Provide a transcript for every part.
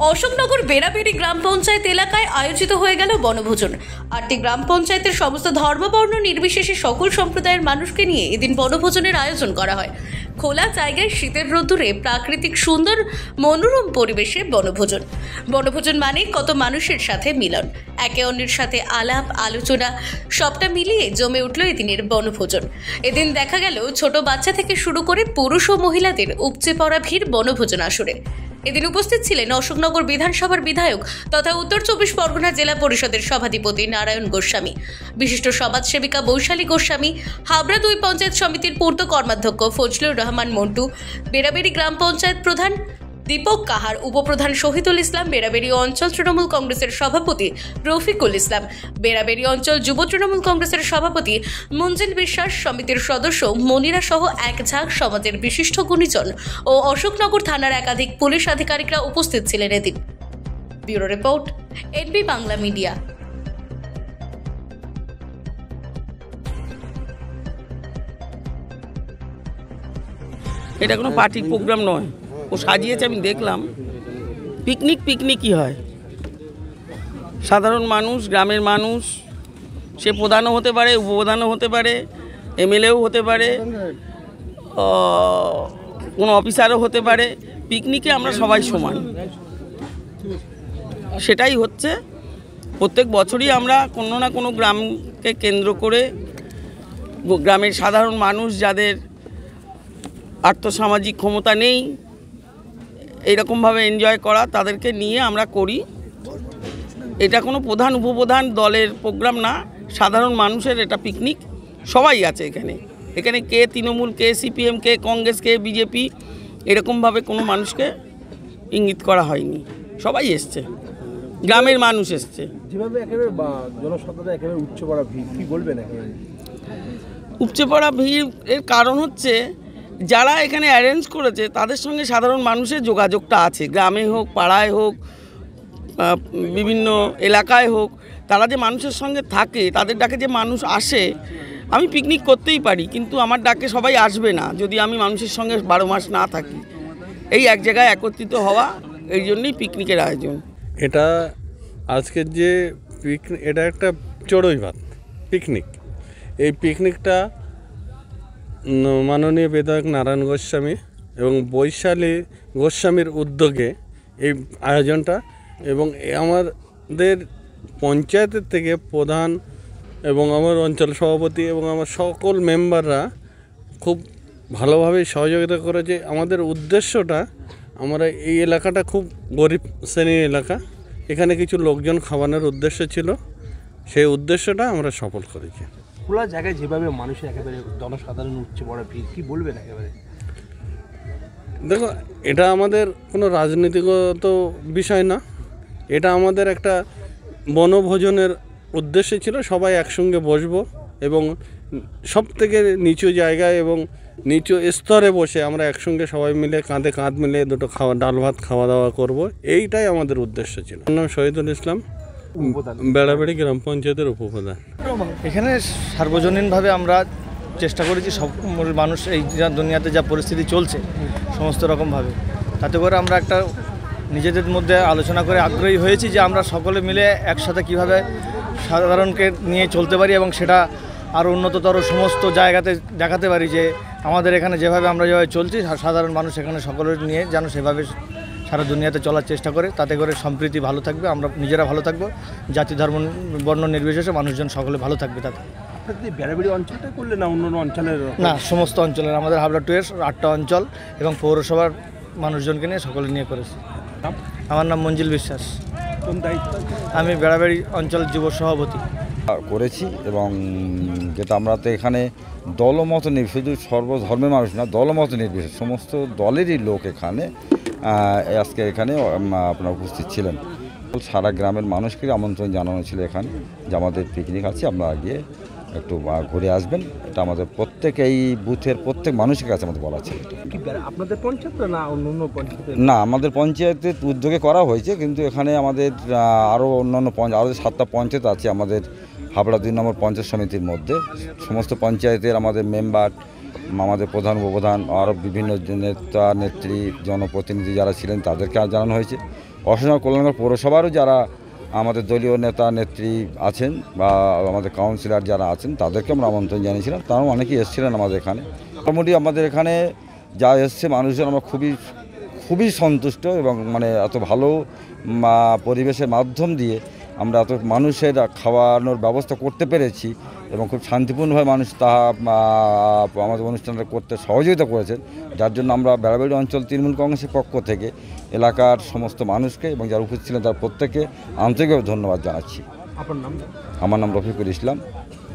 অশোকনগর বেড়াবেড়ি গ্রাম পঞ্চায়েত এলাকায় আয়োজিত হয়ে গেল বনভোজন। 8টি গ্রাম পঞ্চায়েতের সমস্ত ধর্মবর্ণ নির্বিশেষে সকল সম্প্রদায়ের মানুষকে নিয়ে এদিন বনভোজনের আয়োজন করা হয়। খোলা জায়গায় শীতের রোদ্দুরে প্রাকৃতিক সুন্দর মনোরম পরিবেশে বনভোজন। বনভোজন মানে কত মানুষের সাথে মিলন, একে অন্যের সাথে আলাপ আলোচনা, সবটা মিলিয়ে জমে উঠল এদিনের বনভোজন। এদিন দেখা গেল ছোট বাচ্চা থেকে শুরু করে পুরুষ ও মহিলাদের উপচে পড়া ভিড় বনভোজন আসরে। এদিন উপস্থিত ছিলেন অশোকনগর বিধানসভার বিধায়ক তথা উত্তর 24 পরগনা জেলা পরিষদের সভাধিপতি নারায়ণ গোস্বামী, বিশিষ্ট সমাজসেবিকা বৈশালী গোস্বামী, হাবড়া 2 পঞ্চায়েত সমিতির পূর্ত কর্মাধ্যক্ষ ফজলুর রহমান মন্টু, বেড়াবেড়ি গ্রাম পঞ্চায়েত প্রধান দীপক কাহার, উপপ্রধান শহীদুল ইসলাম, বেড়াবেড়ি অঞ্চল তৃণমূল কংগ্রেসের সভাপতি রফিকুল ইসলাম, বেড়াবেড়ি অঞ্চল যুব তৃণমূল কংগ্রেসের সভাপতি মঞ্জিল বিশ্বাস, সমিতির সদস্য মনিরা সহ এক ঝাঁক সমাজের বিশিষ্ট গুণীজন ও অশোকনগর থানার একাধিক পুলিশ আধিকারিকরা উপস্থিত ছিলেন এদিন। Bureau report, NB Bangla media. এটা কোনো পার্টি প্রোগ্রাম নয়, ও সাজিয়েছে আমি দেখলাম। পিকনিকই হয়। সাধারণ মানুষ, গ্রামের মানুষ, সে প্রধানও হতে পারে, উপপ্রধানও হতে পারে, এমএলএও হতে পারে, কোনো অফিসারও হতে পারে। পিকনিকে আমরা সবাই সমান, সেটাই হচ্ছে। প্রত্যেক বছরই আমরা কোনো না কোনো গ্রামকে কেন্দ্র করে গ্রামের সাধারণ মানুষ যাদের আর্থসামাজিক ক্ষমতা নেই, এইরকমভাবে এনজয় করা, তাদেরকে নিয়ে আমরা করি। এটা কোনো প্রধান উপপ্রধান দলের প্রোগ্রাম না, সাধারণ মানুষের এটা পিকনিক। সবাই আছে এখানে কে তৃণমূল, কে সিপিএম, কে কংগ্রেস, কে বিজেপি, এরকমভাবে কোনো মানুষকে ইঙ্গিত করা হয়নি। সবাই এসছে, গ্রামের মানুষ এসছে। যেভাবে একেবারে জনসাধারণ একেবারে উপচে পড়া ভিড়, কি বলবেন? একেবারে উপচে পড়া ভিড় এর কারণ হচ্ছে যারা এখানে অ্যারেঞ্জ করেছে তাদের সঙ্গে সাধারণ মানুষের যোগাযোগটা আছে। গ্রামে হোক, পাড়ায় হোক, বিভিন্ন এলাকায় হোক, তারা যে মানুষের সঙ্গে থাকে, তাদের ডাকে যে মানুষ আসে। আমি পিকনিক করতেই পারি, কিন্তু আমার ডাকে সবাই আসবে না যদি আমি মানুষের সঙ্গে 12 মাস না থাকি। এই এক জায়গায় একত্রিত হওয়া, এই জন্যই পিকনিকের আয়োজন। এটা আজকের যে পিকনিক, এটা একটা চড়ুই ভাত পিকনিক। এই পিকনিকটা মাননীয় বিধায়ক নারায়ণ গোস্বামী এবং বৈশালী গোস্বামীর উদ্যোগে এই আয়োজনটা, এবং আমাদের পঞ্চায়েতের থেকে প্রধান এবং আমার অঞ্চল সভাপতি এবং আমার সকল মেম্বাররা খুব ভালোভাবে সহযোগিতা করেছে। আমাদের উদ্দেশ্যটা, আমরা এই এলাকাটা খুব গরিব শ্রেণীর এলাকা, এখানে কিছু লোকজন খাওয়ানোর উদ্দেশ্য ছিল, সেই উদ্দেশ্যটা আমরা সফল করেছি। খোলা জায়গায় যেভাবে মানুষের একেবারে জনসাধারণ উপচে পড়া ভিড়, কি বলবেন? একেবারে দেখো, এটা আমাদের কোনো রাজনীতিগত বিষয় না, এটা আমাদের একটা বনভোজনের উদ্দেশ্য ছিল। সবাই একসঙ্গে বসবো এবং সব থেকে নিচু জায়গায় এবং নিচু স্তরে বসে আমরা একসঙ্গে সবাই মিলে কাঁধে কাঁধ মিলে দুটো ডাল ভাত খাওয়া দাওয়া করব, এইটাই আমাদের উদ্দেশ্য ছিল। আমার নাম শহীদুল ইসলাম, বেড়াবেড়ি গ্রাম পঞ্চায়েতের উপপ্রধান। এখানে সার্বজনীনভাবে আমরা চেষ্টা করেছি সব মানুষ, এই যা দুনিয়াতে যা পরিস্থিতি চলছে সমস্ত রকমভাবে, তাতে করে আমরা একটা নিজেদের মধ্যে আলোচনা করে আগ্রহী হয়েছি যে আমরা সকলে মিলে একসাথে কিভাবে সাধারণকে নিয়ে চলতে পারি এবং সেটা আরও উন্নততর সমস্ত জায়গাতে দেখাতে পারি যে আমাদের এখানে যেভাবে আমরা যেভাবে চলছি, সাধারণ মানুষ এখানে সকলের নিয়ে যেন সেভাবে সারা দুনিয়াতে চলার চেষ্টা করে। তাতে করে সম্প্রীতি ভালো থাকবে, আমরা নিজেরা ভালো থাকবো, জাতি ধর্ম বর্ণ নির্বিশেষে মানুষজন সকলে ভালো থাকবে। তাতে বেড়াবেড়ি অঞ্চলটা করলে না অন্য অঞ্চলের? না, সমস্ত অঞ্চলের, আমাদের হাবড়া 2 এর 8টা অঞ্চল এবং পৌরসভার মানুষজনকে নিয়ে সকলে নিয়ে করেছি। আমার নাম মঞ্জিল বিশ্বাস। কোন দায়িত্ব? আমি বেড়াবেড়ি অঞ্চল যুব সভাপতি করেছি। এবং যেটা আমরা তো এখানে দলমত নির্বিশেষে, শুধু সর্বধর্মের মানুষ না, দলমত নির্বিশেষে সমস্ত দলেরই লোক এখানে আজকে এখানে আপনারা উপস্থিত ছিলেন। সারা গ্রামের মানুষকে আমন্ত্রণ জানানো ছিল এখানে যে আমাদের পিকনিক আছে, আপনারা গিয়ে একটু ঘুরে আসবেন। এটা আমাদের প্রত্যেক এই বুথের প্রত্যেক মানুষের কাছে আমাদের বলা ছিল। আপনাদের পঞ্চায়েত না অন্য পঞ্চায়েত? না, আমাদের পঞ্চায়েতের উদ্যোগে করা হয়েছে, কিন্তু এখানে আমাদের আরও অন্যান্য আরও 7টা পঞ্চায়েত আছে আমাদের হাবড়া 2 নম্বর পঞ্চায়েত সমিতির মধ্যে। সমস্ত পঞ্চায়েতের আমাদের মেম্বার, আমাদের প্রধান উপপ্রধান, আরও বিভিন্ন নেতা নেত্রী জনপ্রতিনিধি যারা ছিলেন তাদেরকে জানানো হয়েছে। অশোকনগর কল্যাণনগর পৌরসভারও যারা আমাদের দলীয় নেতা নেত্রী আছেন বা আমাদের কাউন্সিলর যারা আছেন তাদেরকে আমরা আমন্ত্রণ জানিয়েছিলাম, তারাও অনেকেই এসেছিলেন আমাদের এখানে। মোটামুটি আমাদের এখানে যা এসছে মানুষজন আমরা খুবই সন্তুষ্ট এবং মানে এত ভালো পরিবেশের মাধ্যম দিয়ে আমরা এত মানুষের খাওয়ানোর ব্যবস্থা করতে পেরেছি এবং খুব শান্তিপূর্ণভাবে মানুষ তাহা আমাদের অনুষ্ঠানটা করতে সহযোগিতা করেছেন, যার জন্য আমরা বেড়াবেড়ি অঞ্চল তৃণমূল কংগ্রেসের পক্ষ থেকে এলাকার সমস্ত মানুষকে এবং যারা উপস্থিত ছিলেন তার প্রত্যেককে আন্তরিকভাবে ধন্যবাদ জানাচ্ছি। আপনার নাম? আমার নাম রফিকুল ইসলাম,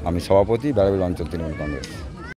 আমি সভাপতি বেড়াবেড়ি অঞ্চল তৃণমূল কংগ্রেস।